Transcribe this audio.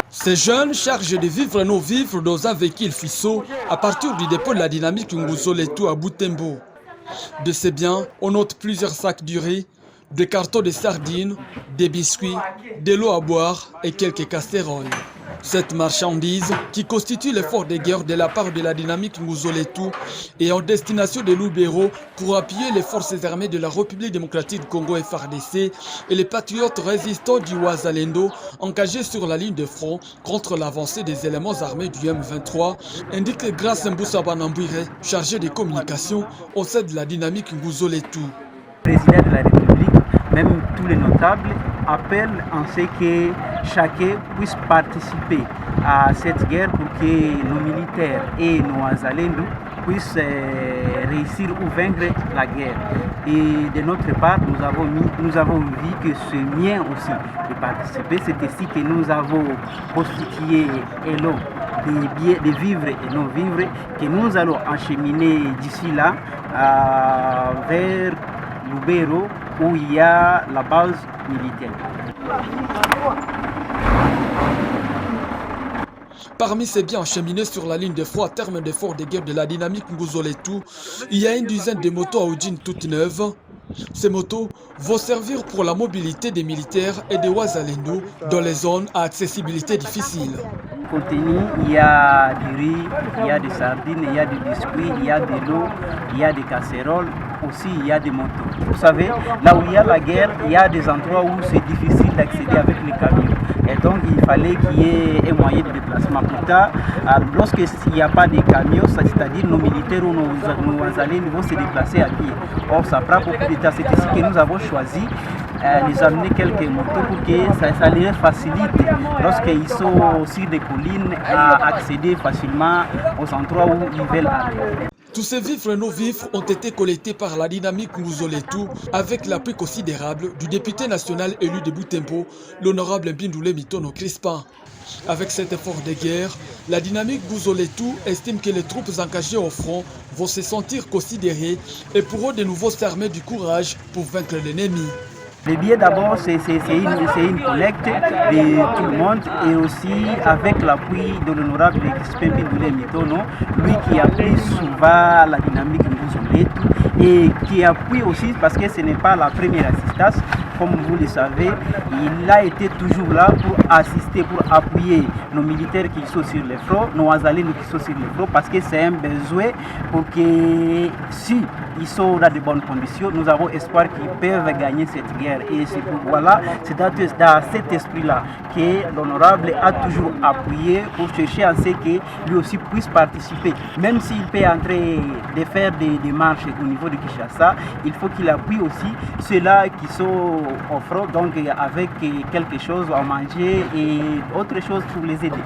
Ces jeunes chargés de vivre nos vivres dans un véhicule Fisso à partir du dépôt de la dynamique Nguzoletu à Butembo. De ces biens, on note plusieurs sacs de riz, des cartons de sardines, des biscuits, de l'eau à boire et quelques casseroles. Cette marchandise, qui constitue l'effort de guerre de la part de la dynamique Nguzoletu, est en destination de Lubero pour appuyer les forces armées de la République démocratique du Congo FARDC et les patriotes résistants du Wazalendo engagés sur la ligne de front contre l'avancée des éléments armés du M23, indique Grace Mboussa Banambouire, chargé des communications au sein de la dynamique Nguzoletu. Le président de la République, même tous les notables, appellent en ce que chacun puisse participer à cette guerre pour que nos militaires et nos Wazalendo puissent réussir ou vaincre la guerre. Et de notre part, nous avons vu que c'est bien aussi de participer. C'est ainsi que nous avons constitué des vivres et non-vivres que nous allons acheminer d'ici là vers Lubero où il y a la base militaire. Parmi ces biens acheminés sur la ligne de front à terme d'effort de guerre de la dynamique Nguzoletu, il y a une dizaine de motos à Audine toutes neuves. Ces motos vont servir pour la mobilité des militaires et des Wazalendo dans les zones à accessibilité difficile. Contenu, il y a du riz, il y a des sardines, il y a des biscuits, il y a de l'eau, il y a des casseroles, aussi il y a des motos. Vous savez, là où il y a la guerre, il y a des endroits où c'est difficile d'accéder avec les camions. Et donc il fallait qu'il y ait un moyen de déplacement. Plus tard, lorsqu'il n'y a pas de camions, c'est-à-dire nos militaires ou nos Wazalendo vont se déplacer à pied. Or ça prend beaucoup de temps. C'est ici que nous avons choisi les amener quelques motos pour que ça les facilite lorsqu'ils sont sur des collines à accéder facilement aux endroits où ils veulent aller. Tous ces vivres et non-vivres ont été collectés par la dynamique Nguzoletu avec l'appui considérable du député national élu de Butembo, l'honorable Mbindoulé Mitono Crispin. Avec cet effort de guerre, la dynamique Nguzoletu estime que les troupes engagées au front vont se sentir considérées et pourront de nouveau s'armer du courage pour vaincre l'ennemi. Les billets d'abord, c'est une collecte de tout le monde et aussi avec l'appui de l'honorable Crispin Mbindoulé Mitono, lui qui appuie souvent la dynamique Nguzoletu et qui appuie aussi parce que ce n'est pas la première assistance. Comme vous le savez, il a été toujours là pour assister, pour appuyer nos militaires qui sont sur le front, nos Wazalendo qui sont sur le front, parce que c'est un besoin pour que si ils sont dans de bonnes conditions, nous avons espoir qu'ils peuvent gagner cette guerre. Et c'est voilà, c'est dans cet esprit-là que l'honorable a toujours appuyé pour chercher à ce que lui aussi puisse participer. Même s'il peut entrer de faire des démarches au niveau de Kinshasa, il faut qu'il appuie aussi ceux-là qui sont au front, donc avec quelque chose à manger et autre chose pour les aider.